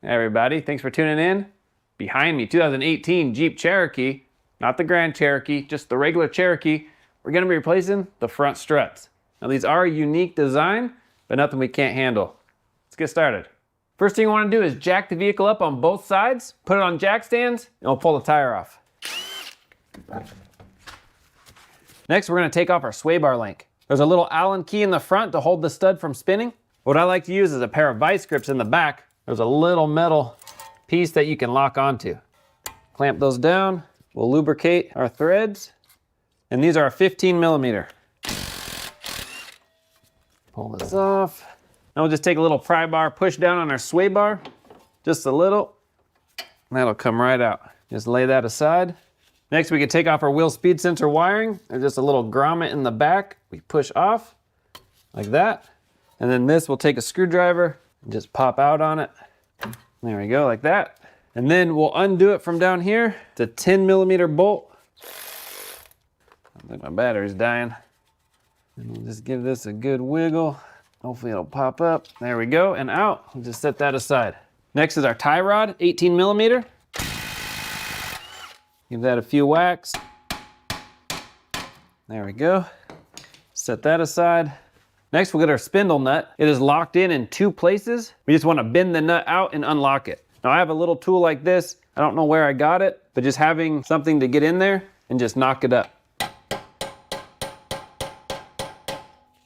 Hey everybody, thanks for tuning in. Behind me, 2018 Jeep Cherokee, not the Grand Cherokee, just the regular Cherokee. We're gonna be replacing the front struts. Now these are a unique design, but nothing we can't handle. Let's get started. First thing you wanna do is jack the vehicle up on both sides, put it on jack stands, and we'll pull the tire off. Next, we're gonna take off our sway bar link. There's a little Allen key in the front to hold the stud from spinning. What I like to use is a pair of vice grips in the back. There's a little metal piece that you can lock onto. Clamp those down. We'll lubricate our threads. And these are a 15 millimeter. Pull this off. Now we'll just take a little pry bar, push down on our sway bar, just a little. That'll come right out. Just lay that aside. Next, we can take off our wheel speed sensor wiring. There's just a little grommet in the back. We push off like that. And then this, we'll take a screwdriver and just pop out on it. There we go, like that. And then we'll undo it from down here. It's a 10 millimeter bolt. I think my battery's dying. And we'll just give this a good wiggle. Hopefully it'll pop up. There we go, and out. We'll just set that aside. Next is our tie rod, 18 millimeter. Give that a few whacks. There we go. Set that aside. Next, we'll get our spindle nut. It is locked in 2 places. We just want to bend the nut out and unlock it. Now I have a little tool like this. I don't know where I got it, but just having something to get in there and just knock it up.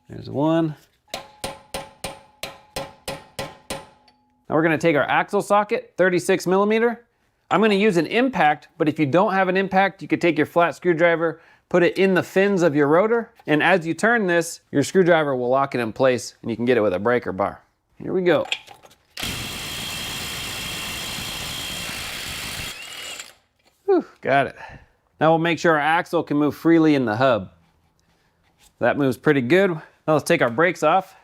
There's one. Now we're gonna take our axle socket, 36 millimeter. I'm gonna use an impact, but if you don't have an impact, you could take your flat screwdriver, put it in the fins of your rotor, and as you turn this, your screwdriver will lock it in place and you can get it with a breaker bar. Here we go. Whew, got it. Now we'll make sure our axle can move freely in the hub. That moves pretty good. Now let's take our brakes off.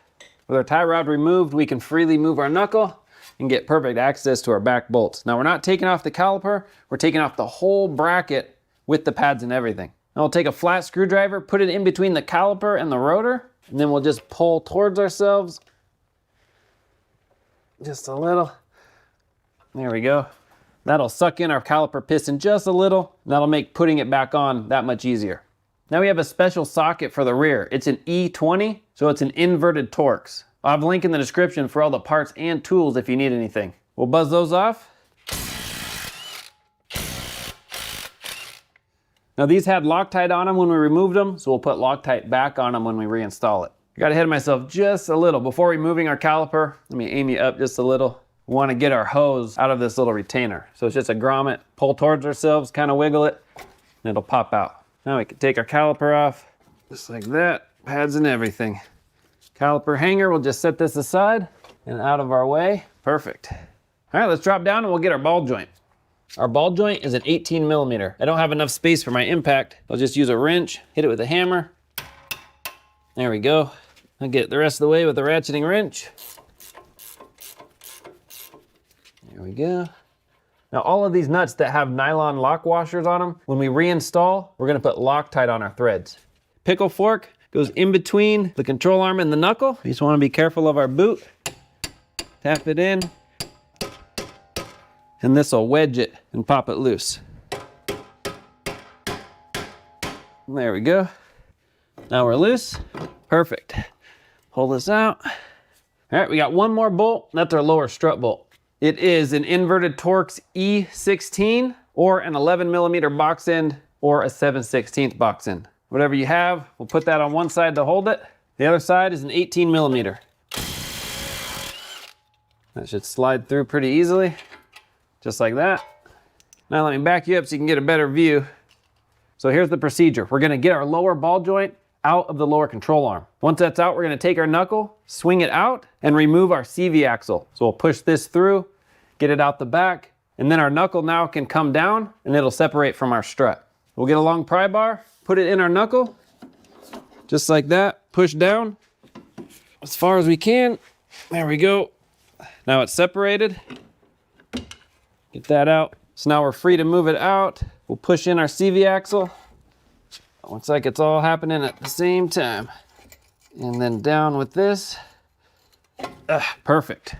With our tie rod removed, we can freely move our knuckle and get perfect access to our back bolts. Now we're not taking off the caliper, we're taking off the whole bracket with the pads and everything. Now we'll take a flat screwdriver, put it in between the caliper and the rotor, and then we'll just pull towards ourselves. Just a little. There we go. That'll suck in our caliper piston just a little, and that'll make putting it back on that much easier. Now we have a special socket for the rear. It's an E20, so it's an inverted Torx. I'll have a link in the description for all the parts and tools if you need anything. We'll buzz those off. Now these had Loctite on them when we removed them, so we'll put Loctite back on them when we reinstall it. I got ahead of myself just a little. Before removing our caliper, let me aim you up just a little. We want to get our hose out of this little retainer. So it's just a grommet, pull towards ourselves, kind of wiggle it, and it'll pop out. Now we can take our caliper off, just like that, pads and everything. Caliper hanger, we'll just set this aside and out of our way. Perfect. All right, let's drop down and we'll get our ball joint. Our ball joint is an 18 millimeter. I don't have enough space for my impact. I'll just use a wrench, hit it with a hammer. There we go. I'll get the rest of the way with the ratcheting wrench. There we go. Now all of these nuts that have nylon lock washers on them, when we reinstall, we're gonna put Loctite on our threads. Pickle fork goes in between the control arm and the knuckle. We just wanna be careful of our boot. Tap it in. And this will wedge it and pop it loose. There we go. Now we're loose. Perfect. Pull this out. All right, we got one more bolt. That's our lower strut bolt. It is an inverted Torx E16 or an 11 millimeter box end or a 7/16 box end. Whatever you have, we'll put that on one side to hold it. The other side is an 18 millimeter. That should slide through pretty easily. Just like that. Now let me back you up so you can get a better view. So here's the procedure. We're gonna get our lower ball joint out of the lower control arm. Once that's out, we're gonna take our knuckle, swing it out, and remove our CV axle. So we'll push this through, get it out the back, and then our knuckle now can come down and it'll separate from our strut. We'll get a long pry bar, put it in our knuckle, just like that, push down as far as we can. There we go. Now it's separated. Get that out. So now we're free to move it out. We'll push in our CV axle. Looks like it's all happening at the same time. And then down with this. Perfect.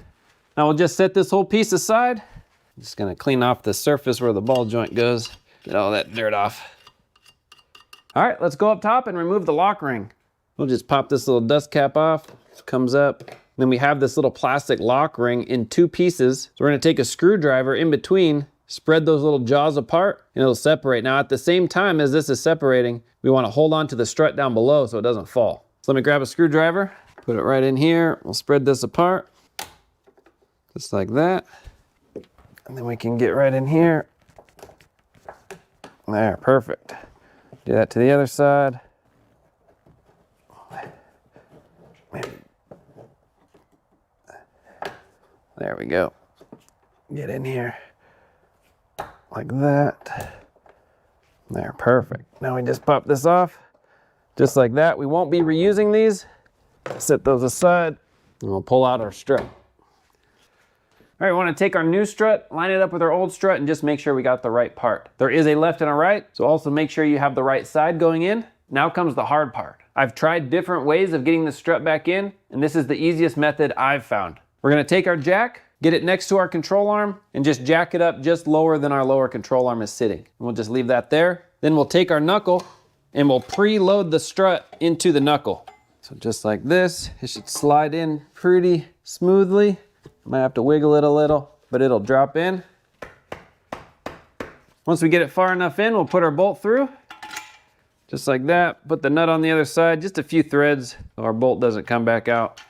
Now we'll just set this whole piece aside. I'm just gonna clean off the surface where the ball joint goes. Get all that dirt off. All right, let's go up top and remove the lock ring. We'll just pop this little dust cap off. It comes up. Then we have this little plastic lock ring in 2 pieces. So we're gonna take a screwdriver in between, spread those little jaws apart, and it'll separate. Now at the same time as this is separating, we wanna hold on to the strut down below so it doesn't fall. So let me grab a screwdriver, put it right in here. We'll spread this apart, just like that. And then we can get right in here. There, perfect. Do that to the other side. There we go. Get in here like that. There, perfect. Now we just pop this off just like that. We won't be reusing these. Set those aside and we'll pull out our strut. All right, we want to take our new strut, line it up with our old strut, and just make sure we got the right part. There is a left and a right, so also make sure you have the right side going in. Now comes the hard part. I've tried different ways of getting the strut back in, and this is the easiest method I've found. We're gonna take our jack, get it next to our control arm, and just jack it up just lower than our lower control arm is sitting. And we'll just leave that there. Then we'll take our knuckle, and we'll preload the strut into the knuckle. So just like this, it should slide in pretty smoothly. Might have to wiggle it a little, but it'll drop in. Once we get it far enough in, we'll put our bolt through. Just like that. Put the nut on the other side, just a few threads so our bolt doesn't come back out.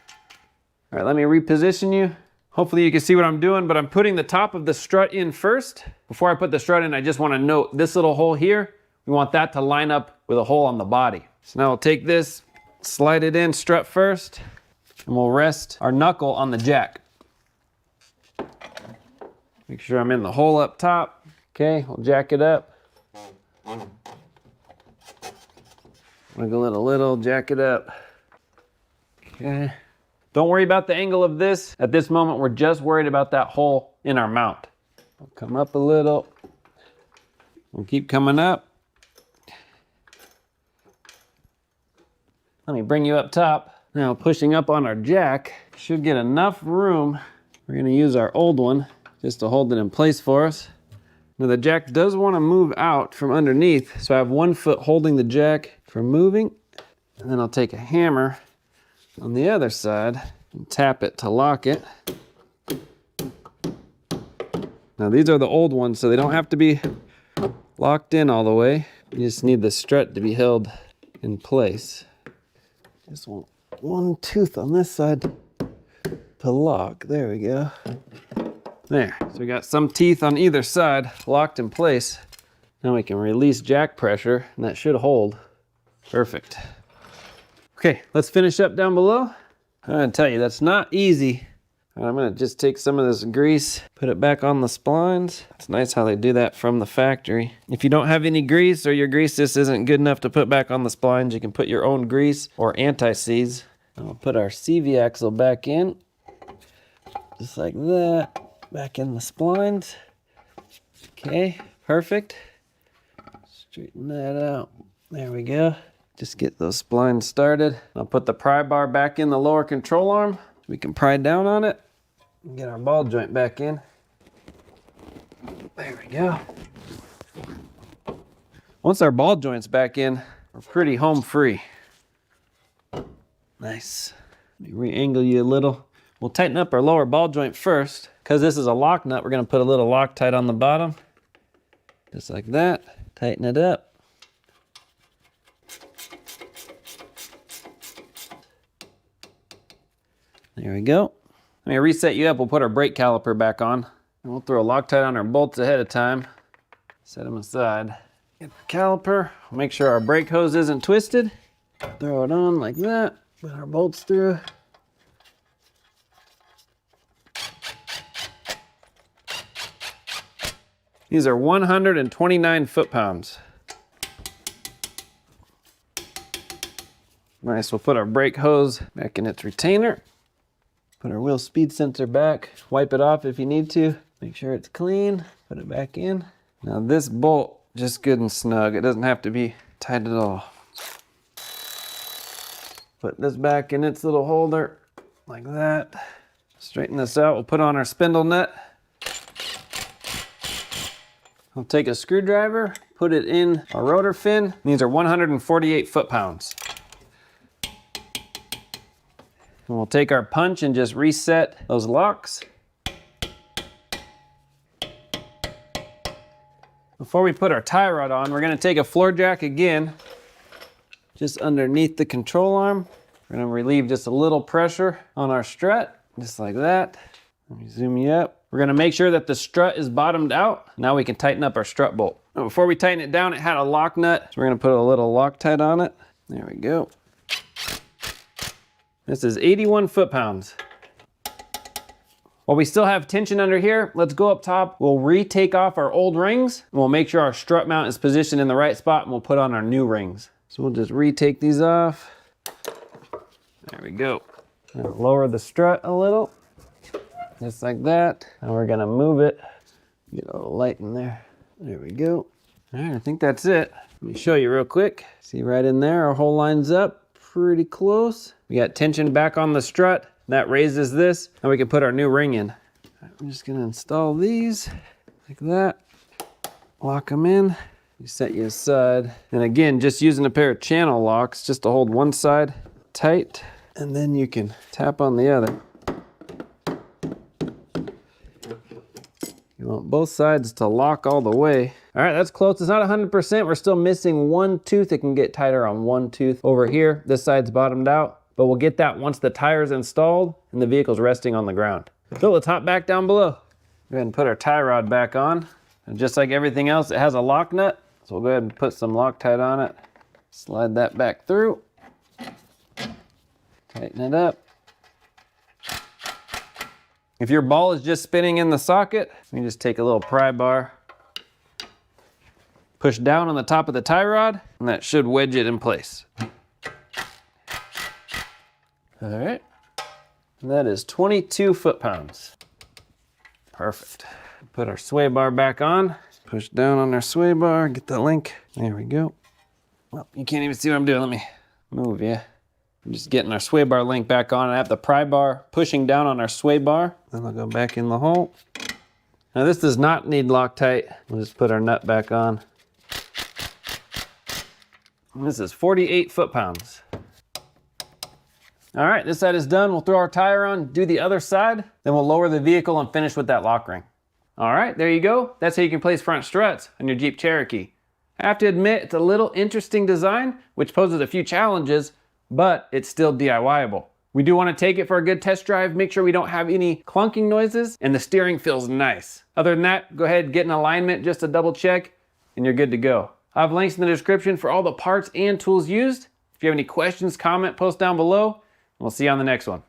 All right, let me reposition you. Hopefully you can see what I'm doing, but I'm putting the top of the strut in first. Before I put the strut in, I just want to note this little hole here, we want that to line up with a hole on the body. So now we'll take this, slide it in strut first, and we'll rest our knuckle on the jack. Make sure I'm in the hole up top. Okay, we'll jack it up. Wiggle it a little, jack it up. Okay. Don't worry about the angle of this. At this moment, we're just worried about that hole in our mount. We'll come up a little. We'll keep coming up. Let me bring you up top. Now, pushing up on our jack, should get enough room. We're gonna use our old one just to hold it in place for us. Now the jack does want to move out from underneath, so I have 1 foot holding the jack from moving, and then I'll take a hammer on the other side and tap it to lock it. Now these are the old ones, so they don't have to be locked in all the way. You just need the strut to be held in place. Just want 1 tooth on this side to lock. There we go. There, so we got some teeth on either side locked in place. Now we can release jack pressure and that should hold. Perfect. Okay, let's finish up down below. I'm gonna tell you, that's not easy. I'm gonna just take some of this grease, put it back on the splines. It's nice how they do that from the factory. If you don't have any grease or your grease just isn't good enough to put back on the splines, you can put your own grease or anti-seize. I'll put our CV axle back in, just like that. Back in the splines. Okay, perfect. Straighten that out. There we go. Just get those splines started. I'll put the pry bar back in the lower control arm. We can pry down on it and get our ball joint back in. There we go. Once our ball joint's back in, we're pretty home free. Nice. Let me re-angle you a little. We'll tighten up our lower ball joint first. Because this is a lock nut, we're going to put a little Loctite on the bottom. Just like that. Tighten it up. There we go. Let me reset you up. We'll put our brake caliper back on. And we'll throw a Loctite on our bolts ahead of time. Set them aside. Get the caliper. Make sure our brake hose isn't twisted. Throw it on like that. Put our bolts through. These are 129 foot-pounds. Nice, we'll put our brake hose back in its retainer. Put our wheel speed sensor back. Wipe it off if you need to. Make sure it's clean. Put it back in. Now this bolt, just good and snug. It doesn't have to be tight at all. Put this back in its little holder, like that. Straighten this out. We'll put on our spindle nut. I'll take a screwdriver, put it in our rotor fin. These are 148 foot-pounds. And we'll take our punch and just reset those locks. Before we put our tie rod on, we're going to take a floor jack again, just underneath the control arm. We're going to relieve just a little pressure on our strut, just like that. Let me zoom you up. We're going to make sure that the strut is bottomed out. Now we can tighten up our strut bolt. Now before we tighten it down, it had a lock nut, so we're going to put a little Loctite on it. There we go. This is 81 foot-pounds. While we still have tension under here, let's go up top. We'll retake off our old rings, and we'll make sure our strut mount is positioned in the right spot, and we'll put on our new rings. So we'll just retake these off. There we go. Lower the strut a little, just like that. And we're gonna move it. Get a little light in there. There we go. All right, I think that's it. Let me show you real quick. See right in there, our hole lines up pretty close. We got tension back on the strut. That raises this, and we can put our new ring in. I'm just gonna install these like that. Lock them in. You set you aside. And again, just using a pair of channel locks just to hold one side tight, and then you can tap on the other. You want both sides to lock all the way. All right, that's close. It's not 100%. We're still missing one tooth. It can get tighter on one tooth over here. This side's bottomed out, but we'll get that once the tire's installed and the vehicle's resting on the ground. So let's hop back down below. Go ahead and put our tie rod back on. And just like everything else, it has a lock nut. So we'll go ahead and put some Loctite on it. Slide that back through. Tighten it up. If your ball is just spinning in the socket, you just take a little pry bar, push down on the top of the tie rod, and that should wedge it in place. All right, and that is 22 foot-pounds. Perfect. Put our sway bar back on, push down on our sway bar, get the link. There we go. Well, you can't even see what I'm doing. Let me move you. I'm just getting our sway bar link back on. I have the pry bar pushing down on our sway bar. Then I'll go back in the hole. Now this does not need Loctite. We'll just put our nut back on. And this is 48 foot-pounds. All right, this side is done. We'll throw our tire on, do the other side, then we'll lower the vehicle and finish with that lock ring. All right, there you go. That's how you can place front struts on your Jeep Cherokee. I have to admit, it's a little interesting design, which poses a few challenges, but it's still DIY-able. We do want to take it for a good test drive, make sure we don't have any clunking noises, and the steering feels nice. Other than that, go ahead and get an alignment just to double check, and you're good to go. I have links in the description for all the parts and tools used. If you have any questions, comment, post down below, and we'll see you on the next one.